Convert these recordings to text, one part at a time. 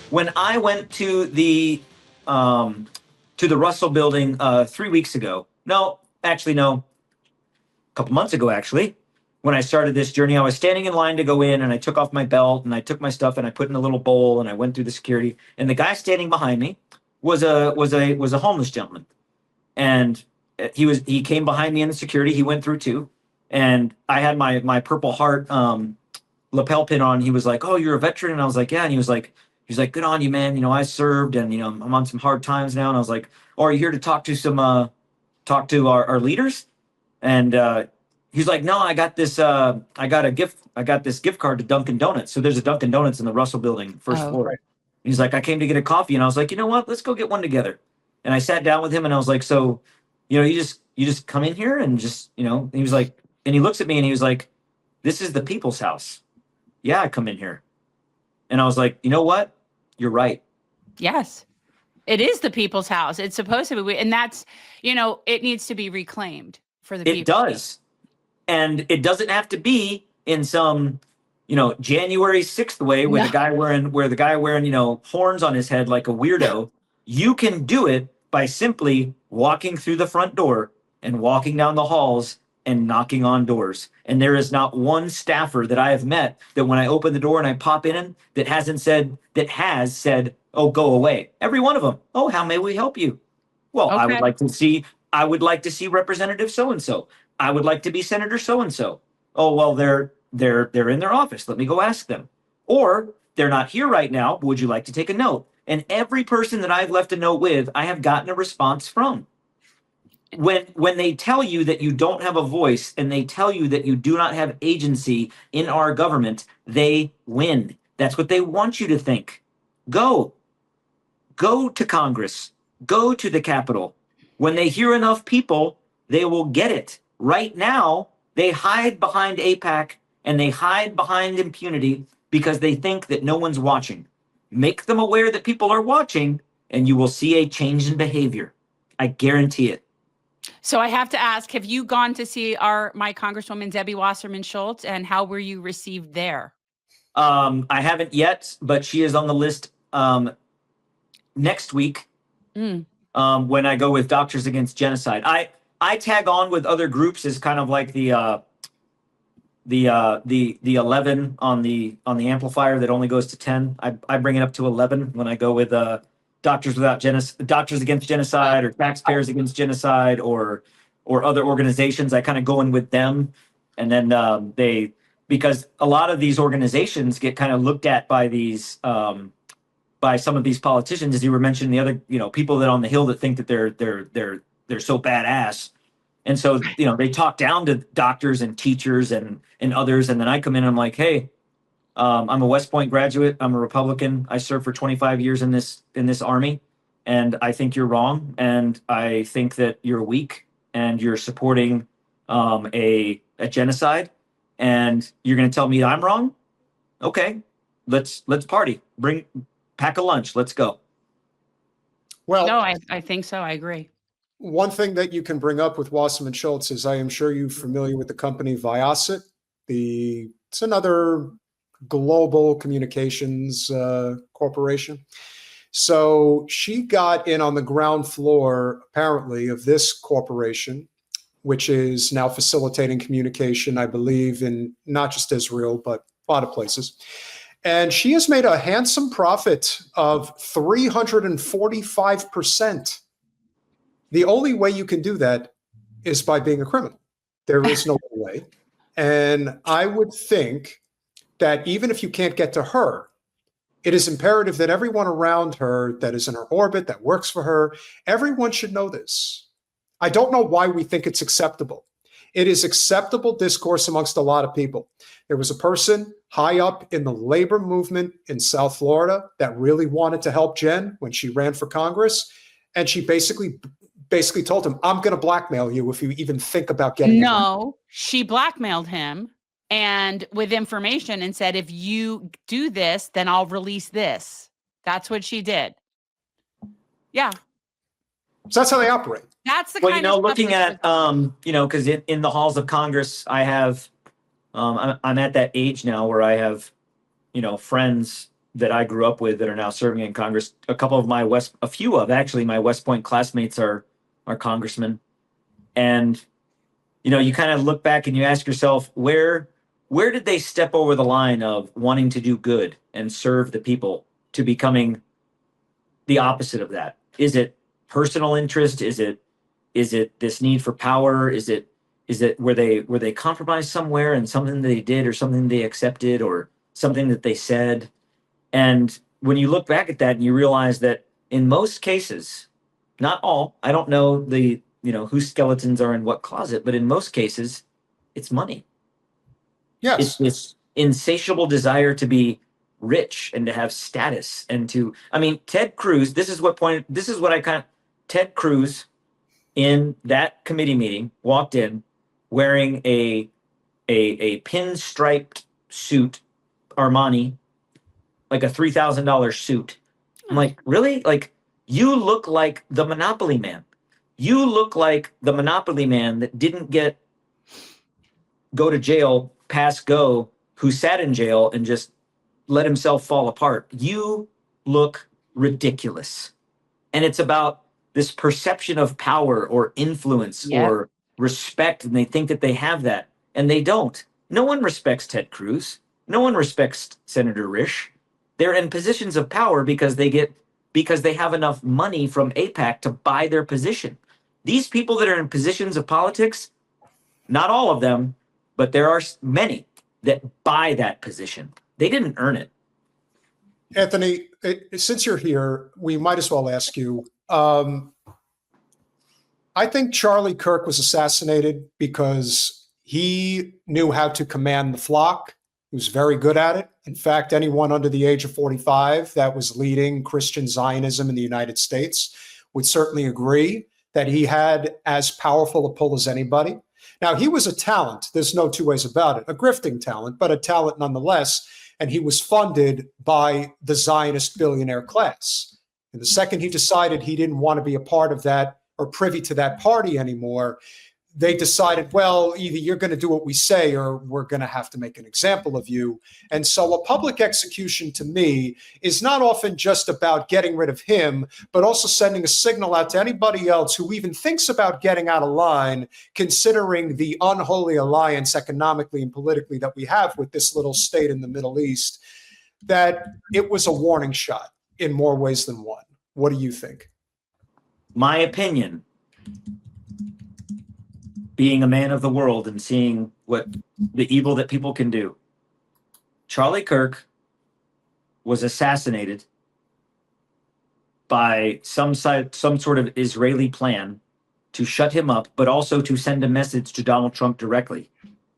When I went to the Russell building 3 weeks ago, no, actually, no, a couple months ago, actually, when I started this journey, I was standing in line to go in, and I took off my belt and I took my stuff and I put in a little bowl and I went through the security. And the guy standing behind me was a homeless gentleman, and he came behind me in the security. He went through too, and I had my Purple Heart lapel pin on. He was like, "Oh, you're a veteran," and I was like, "Yeah." And he was like, "Good on you, man. I served, and I'm on some hard times now." And I was like, "Oh, are you here to talk to our leaders?" And he's like, "No, I got this. I got a gift. I got this gift card to Dunkin' Donuts. So there's a Dunkin' Donuts in the Russell Building, first Oh, floor." He's like, "I came to get a coffee," and I was like, "You know what? Let's go get one together." And I sat down with him, and I was like, "So, you just come in here and just, He was like, and he looks at me, and he was like, "This is the people's house. Yeah, I come in here." And I was like, "You know what? You're right. yes. It is the people's house. It's supposed to be, and that's, it needs to be reclaimed for the It people. does." And it doesn't have to be in some January 6th way No. where the guy wearing horns on his head like a weirdo. You can do it by simply walking through the front door and walking down the halls and knocking on doors. And there is not one staffer that I have met that when I open the door and I pop in that has said, "Oh, go away." Every one of them, "Oh, how may we help you?" Well, I would Okay. like to see Representative so and so. I would like to be Senator so and so. Oh, well, they're in their office. Let me go ask them. Or they're not here right now. But would you like to take a note? And every person that I've left a note with, I have gotten a response from. When they tell you that you don't have a voice and they tell you that you do not have agency in our government, they win. That's what they want you to think. Go. Go to Congress. Go to the Capitol. When they hear enough people, they will get it. Right now, they hide behind APAC and they hide behind impunity because they think that no one's watching. Make them aware that people are watching, and you will see a change in behavior. I guarantee it. So I have to ask, have you gone to see my Congresswoman Debbie Wasserman Schultz, and how were you received there? I haven't yet, but she is on the list next week Mm. when I go with Doctors Against Genocide. I tag on with other groups as kind of like the 11 on the amplifier that only goes to 10. I bring it up to 11 when I go with Doctors Against Genocide, or Taxpayers Against Genocide, or other organizations. I kind of go in with them, and then because a lot of these organizations get kind of looked at by these by some of these politicians, as you were mentioning, the other people that on the Hill that think that they're so badass. And so, they talk down to doctors and teachers and others. And then I come in and I'm like, "Hey, I'm a West Point graduate. I'm a Republican. I served for 25 years in this army. And I think you're wrong. And I think that you're weak and you're supporting a genocide. And you're going to tell me I'm wrong? Okay, let's party. Pack a lunch. Let's go." Well, No, I think so. I agree. one thing that you can bring up with Wasserman Schultz is, I am sure you're familiar with the company Viasat. It's another global communications corporation. So she got in on the ground floor, apparently, of this corporation, which is now facilitating communication, I believe, in not just Israel, but a lot of places. And she has made a handsome profit of 345%. The only way you can do that is by being a criminal. There is no other way. And I would think that even if you can't get to her, it is imperative that everyone around her that is in her orbit, that works for her, everyone should know this. I don't know why we think it's acceptable. It is acceptable discourse amongst a lot of people. There was a person high up in the labor movement in South Florida that really wanted to help Jen when she ran for Congress. And she basically told him, "I'm going to blackmail you if you even think about getting it." No, she blackmailed him and with information and said, "If you do this, then I'll release this." That's what she did. Yeah. So that's how they operate. That's the Well, kind of stuff looking that's- at, because in the halls of Congress, I have, I'm at that age now where I have, friends that I grew up with that are now serving in Congress. A few of actually my West Point classmates are congressmen, and you kind of look back and you ask yourself, where did they step over the line of wanting to do good and serve the people to becoming the opposite of that? Is it personal interest? Is it this need for power? Is it where they compromised somewhere and something they did or something they accepted or something that they said? And when you look back at that and you realize that in most cases, not all, I don't know whose skeletons are in what closet, but in most cases, it's money. Yes. It's this insatiable desire to be rich and to have status and Ted Cruz, Ted Cruz in that committee meeting walked in wearing a pinstriped suit, Armani, like a $3,000 suit. I'm like, really? Like, you look like the Monopoly man. You look like the Monopoly man that didn't go to jail, pass go, who sat in jail and just let himself fall apart. You look ridiculous. And it's about this perception of power or influence or respect, and they think that they have that, and they don't. No one respects Ted Cruz. No one respects Senator Risch. They're in positions of power because they have enough money from AIPAC to buy their position. These people that are in positions of politics, not all of them, but there are many that buy that position. They didn't earn it. Anthony, since you're here, we might as well ask you. I think Charlie Kirk was assassinated because he knew how to command the flock. He was very good at it. In fact, anyone under the age of 45 that was leading Christian Zionism in the United States would certainly agree that he had as powerful a pull as anybody. Now, he was a talent. There's no two ways about it. A grifting talent, but a talent nonetheless. And he was funded by the Zionist billionaire class. And the second he decided he didn't want to be a part of that or privy to that party anymore, they decided, well, either you're going to do what we say or we're going to have to make an example of you. And so a public execution to me is not often just about getting rid of him, but also sending a signal out to anybody else who even thinks about getting out of line, considering the unholy alliance economically and politically that we have with this little state in the Middle East, that it was a warning shot in more ways than one. What do you think? My opinion, being a man of the world and seeing what the evil that people can do. Charlie Kirk was assassinated by some sort of Israeli plan to shut him up, but also to send a message to Donald Trump directly.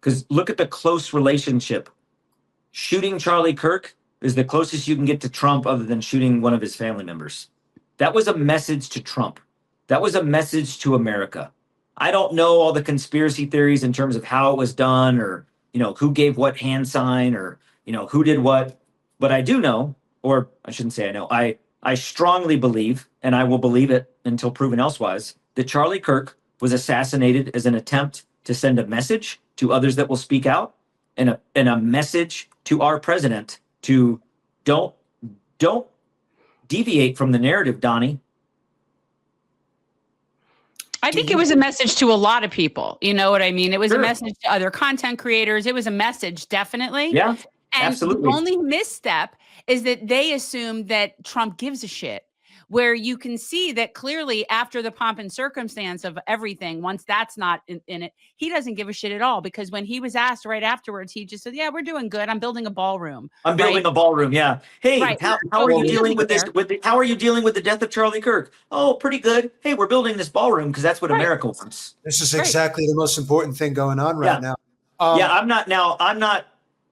Because look at the close relationship. Shooting Charlie Kirk is the closest you can get to Trump other than shooting one of his family members. That was a message to Trump. That was a message to America. I don't know all the conspiracy theories in terms of how it was done or, who gave what hand sign or, who did what. But I do know, or I shouldn't say I know, I strongly believe, and I will believe it until proven elsewise, that Charlie Kirk was assassinated as an attempt to send a message to others that will speak out and a message to our president to don't deviate from the narrative, Donnie. I think it was a message to a lot of people. You know what I mean? It was Sure. a message to other content creators. It was a message, definitely. Yeah, and absolutely. The only misstep is that they assume that Trump gives a shit, where you can see that clearly after the pomp and circumstance of everything, once that's not in it, he doesn't give a shit at all. Because when he was asked right afterwards, he just said, yeah, we're doing good. I'm building a ballroom. I'm building a ballroom. Yeah. Hey, Right. how are you He dealing with doesn't this? How are you dealing with the death of Charlie Kirk? Oh, pretty good. Hey, we're building this ballroom because that's what America wants. This is exactly the most important thing going on right now. I'm not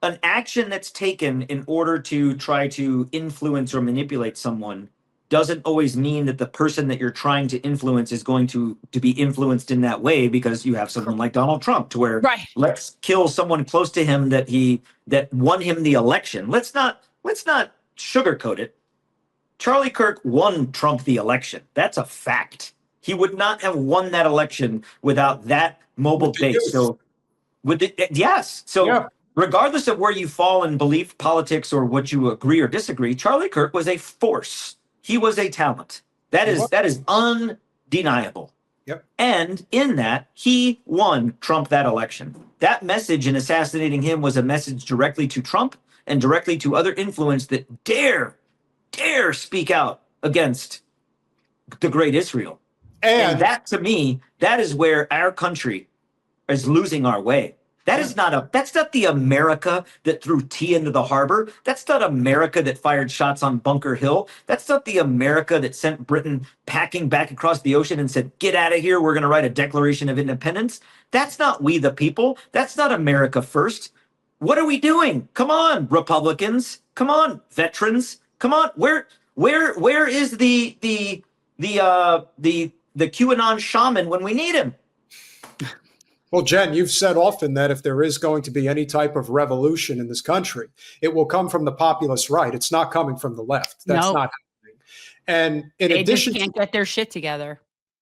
an action that's taken in order to try to influence or manipulate someone doesn't always mean that the person that you're trying to influence is going to be influenced in that way, because you have someone like Donald Trump to where let's kill someone close to him that won him the election. Let's not sugarcoat it. Charlie Kirk won Trump the election. That's a fact. He would not have won that election without that mobile base. So regardless of where you fall in belief, politics, or what you agree or disagree, Charlie Kirk was a force. He was a talent. That is undeniable. Yep. And in that, he won Trump that election. That message in assassinating him was a message directly to Trump and directly to other influence that dare speak out against the great Israel. And that, to me, that is where our country is losing our way. That's not the America that threw tea into the harbor. That's not America that fired shots on Bunker Hill. That's not the America that sent Britain packing back across the ocean and said, get out of here, we're going to write a Declaration of Independence. That's not we the people. That's not America first. What are we doing? Come on, Republicans. Come on, veterans. Come on. Where is the QAnon shaman when we need him? Well, Jen, you've said often that if there is going to be any type of revolution in this country, it will come from the populist right. It's not coming from the left. That's not happening. And in addition, they just can't get their shit together.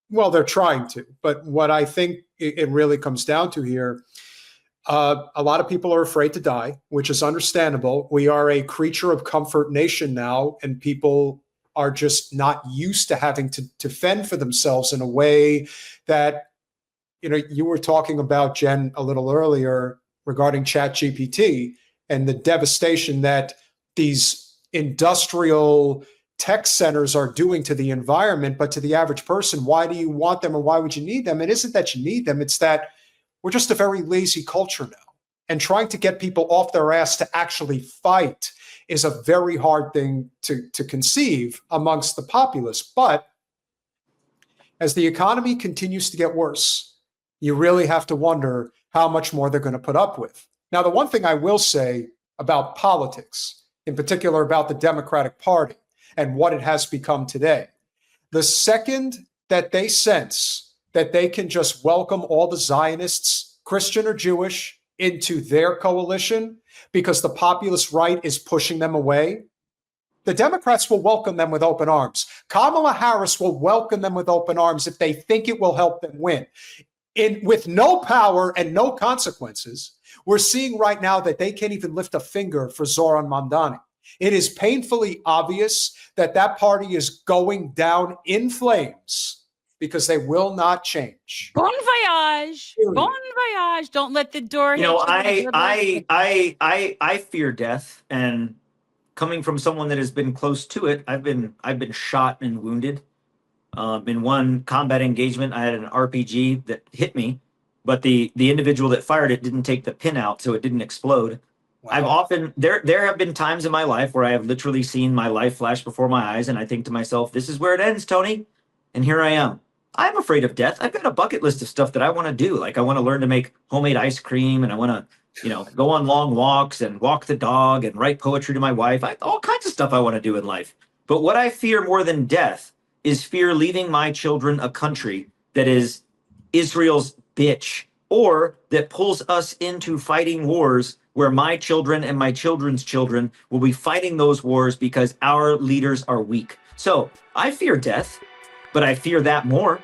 Well, they're trying to. But what I think it really comes down to here, a lot of people are afraid to die, which is understandable. We are a creature of comfort nation now, and people are just not used to having to fend for themselves in a way that, you know, you were talking about, Jen, a little earlier regarding ChatGPT and the devastation that these industrial tech centers are doing to the environment. But to the average person, why do you want them or why would you need them? It isn't that you need them. It's that we're just a very lazy culture now. And trying to get people off their ass to actually fight is a very hard thing to conceive amongst the populace. But as the economy continues to get worse, you really have to wonder how much more they're going to put up with. Now, the one thing I will say about politics, in particular about the Democratic Party and what it has become today, the second that they sense that they can just welcome all the Zionists, Christian or Jewish, into their coalition because the populist right is pushing them away, the Democrats will welcome them with open arms. Kamala Harris will welcome them with open arms if they think it will help them win. With no power and no consequences, we're seeing right now that they can't even lift a finger for Zoran Mamdani. It is painfully obvious that that party is going down in flames because they will not change. Bon voyage. Bon voyage. Don't let the door hit you. I fear death, and coming from someone that has been close to it, I've been shot and wounded. In one combat engagement, I had an RPG that hit me, but the individual that fired it didn't take the pin out, so it didn't explode. Wow. I've often there have been times in my life where I have literally seen my life flash before my eyes, and I think to myself, "This is where it ends, Tony." And here I am. I'm afraid of death. I've got a bucket list of stuff that I want to do. Like I want to learn to make homemade ice cream, and I want to, go on long walks and walk the dog and write poetry to my wife. All kinds of stuff I want to do in life. But what I fear more than death is fear leaving my children a country that is Israel's bitch, or that pulls us into fighting wars where my children and my children's children will be fighting those wars because our leaders are weak. So I fear death, but I fear that more